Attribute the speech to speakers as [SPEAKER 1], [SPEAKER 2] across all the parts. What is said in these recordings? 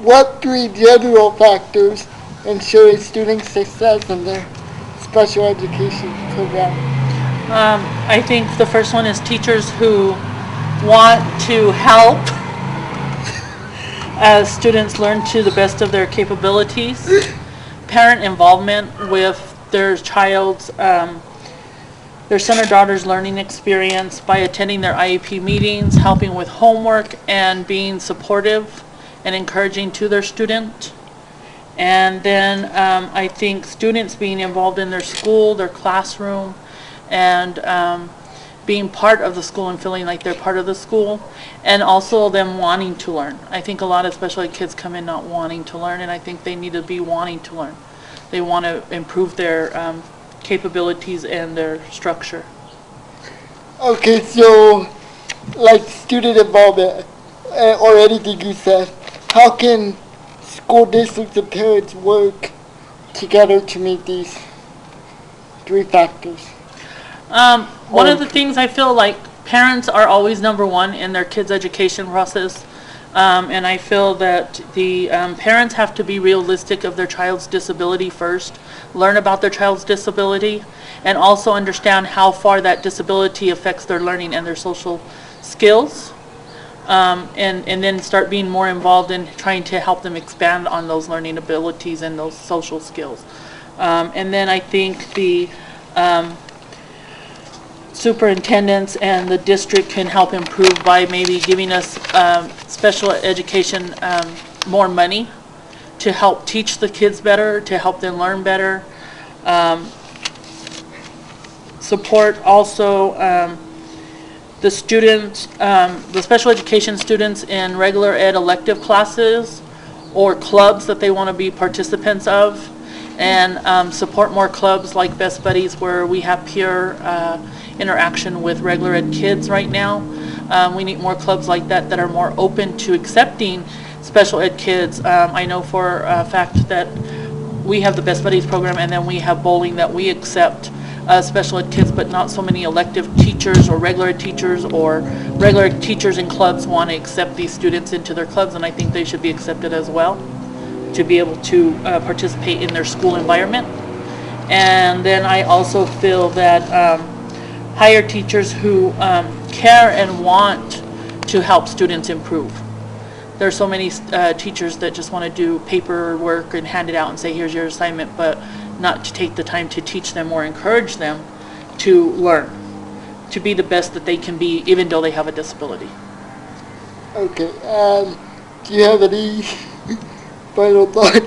[SPEAKER 1] What three general factors ensure a student's success in their special education program?
[SPEAKER 2] I think the first one is teachers who want to help as students learn to the best of their capabilities. Parent involvement with their child's, their son or daughter's learning experience by attending their IEP meetings, helping with homework, and being supportive and encouraging to their student. And then I think students being involved in their school, their classroom, and being part of the school and feeling like they're part of the school, and also them wanting to learn. I think a lot of special ed kids come in not wanting to learn, and I think they need to be wanting to learn. They want to improve their capabilities and their structure.
[SPEAKER 1] Okay, so like student involvement or anything you said, how can school districts and parents work together to meet these three factors?
[SPEAKER 2] One of the things I feel like parents are always number one in their kids' education process. And I feel that the parents have to be realistic of their child's disability first, learn about their child's disability, and also understand how far that disability affects their learning and their social skills. And then start being more involved in trying to help them expand on those learning abilities and those social skills. And then I think the superintendents and the district can help improve by maybe giving us special education more money to help teach the kids better, to help them learn better. Support also the students, the special education students in regular ed elective classes or clubs that they want to be participants of, and support more clubs like Best Buddies where we have peer interaction with regular ed kids right now. We need more clubs like that that are more open to accepting special ed kids. I know for a fact that we have the Best Buddies program, and then we have bowling that we accept special ed kids, but not so many elective teachers or regular ed teachers or regular ed teachers in clubs want to accept these students into their clubs, and I think they should be accepted as well to be able to participate in their school environment. And then I also feel that hire teachers who care and want to help students improve. There are so many teachers that just want to do paperwork and hand it out and say, here's your assignment, but not to take the time to teach them or encourage them to learn, to be the best that they can be, even though they have a disability.
[SPEAKER 1] Okay, do you have any final thoughts?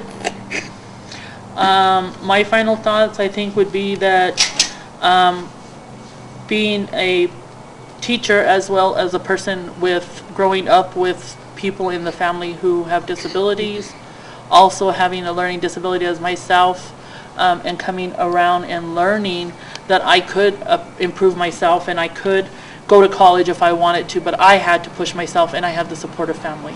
[SPEAKER 2] My final thoughts, I think, would be that being a teacher as well as a person with growing up with people in the family who have disabilities, also having a learning disability as myself, and coming around and learning that I could improve myself and I could go to college if I wanted to, but I had to push myself, and I have the support of family.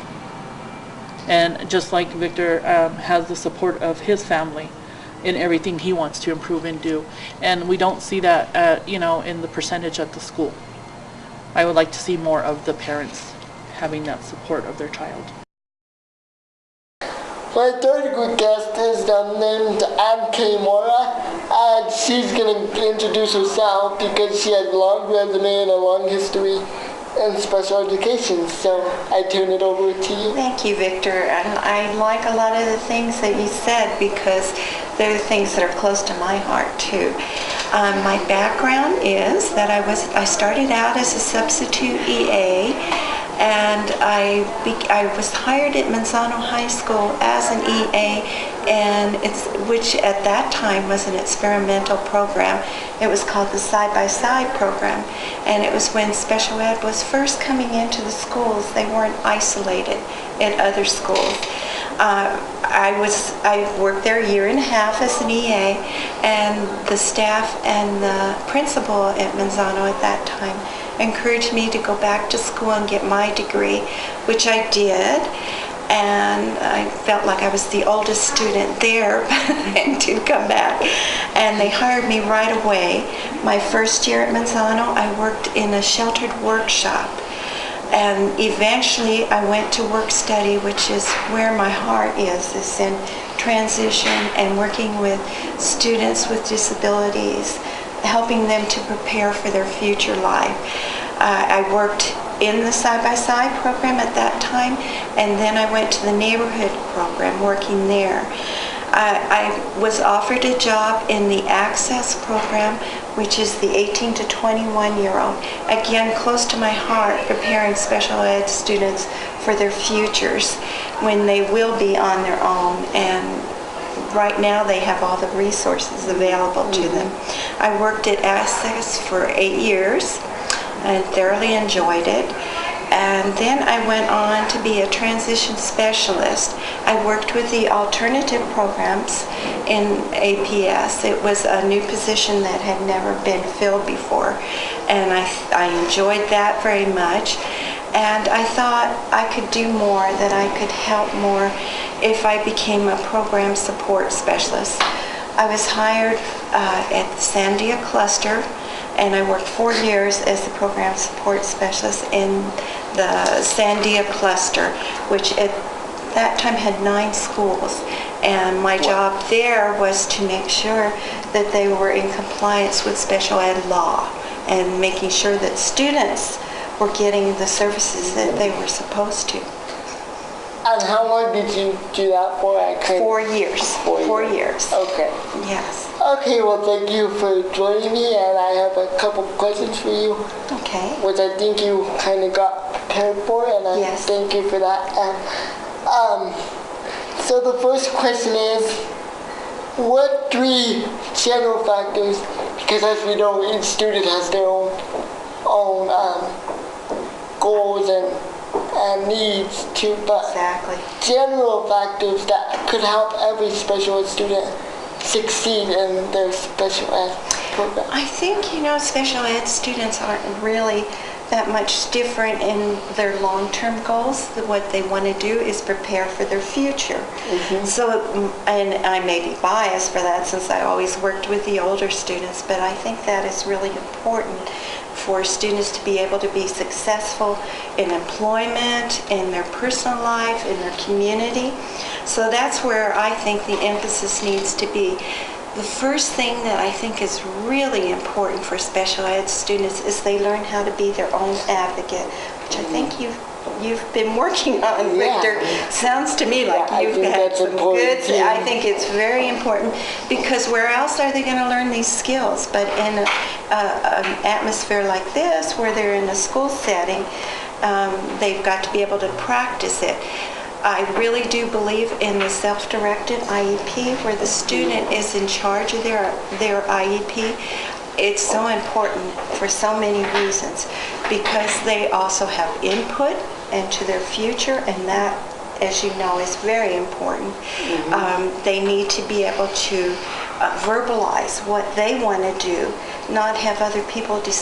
[SPEAKER 2] And just like Victor has the support of his family in everything he wants to improve and do. And we don't see that, in the percentage at the school. I would like to see more of the parents having that support of their child.
[SPEAKER 1] My third good guest is named Ann K. Mora, and she's going to introduce herself because she has a long resume and a long history in special education. So I turn it over to you.
[SPEAKER 3] Thank you, Victor. And I like a lot of the things that you said because they're the things that are close to my heart too. My background is that I started out as a substitute EA, and I was hired at Manzano High School as an EA, and which at that time was an experimental program. It was called the Side-by-Side program, and it was when special ed was first coming into the schools. They weren't isolated in other schools. I worked there a year and a half as an EA, and the staff and the principal at Manzano at that time encouraged me to go back to school and get my degree, which I did. And I felt like I was the oldest student there and did come back. And they hired me right away. My first year at Manzano, I worked in a sheltered workshop. And eventually I went to work study, which is where my heart is in transition and working with students with disabilities, helping them to prepare for their future life. I worked in the side-by-side program at that time, and then I went to the neighborhood program, working there. I was offered a job in the Access program, which is the 18 to 21-year-old. Again, close to my heart, preparing special ed students for their futures when they will be on their own. And right now they have all the resources available to them. I worked at Access for 8 years and thoroughly enjoyed it. And then I went on to be a transition specialist. I worked with the alternative programs in APS. It was a new position that had never been filled before, and I enjoyed that very much. And I thought I could do more, that I could help more if I became a program support specialist. I was hired at the Sandia cluster, and I worked 4 years as the program support specialist in the Sandia cluster, which at that time had 9 schools. And my job there was to make sure that they were in compliance with special ed law and making sure that students were getting the services that they were supposed to.
[SPEAKER 1] And how long did you do that for?
[SPEAKER 3] 4 years. 4 years.
[SPEAKER 1] Okay.
[SPEAKER 3] Yes.
[SPEAKER 1] Okay, well, thank you for joining me, and I have a couple questions for you.
[SPEAKER 3] Okay.
[SPEAKER 1] Which I think you kind of got prepared for, and I thank you for that. So the first question is, what 3 general factors, because as we know, each student has their own goals and needs too, but general factors that could help every special ed student succeed in their special ed program.
[SPEAKER 3] I think, special ed students aren't really that much different in their long-term goals. What they want to do is prepare for their future. So, and I may be biased for that since I always worked with the older students, but I think that is really important for students to be able to be successful in employment, in their personal life, in their community. So that's where I think the emphasis needs to be. The first thing that I think is really important for special ed students is they learn how to be their own advocate, which I think you've been working on, Victor. Sounds to me like you've had some good. I think it's very important, because where else are they going to learn these skills but in an atmosphere like this, where they're in a school setting? They've got to be able to practice it. I really do believe in the self-directed IEP, where the student is in charge of their IEP. It's so important for so many reasons, because they also have input into their future, and that, as you know, is very important. They need to be able to verbalize what they want to do, not have other people decide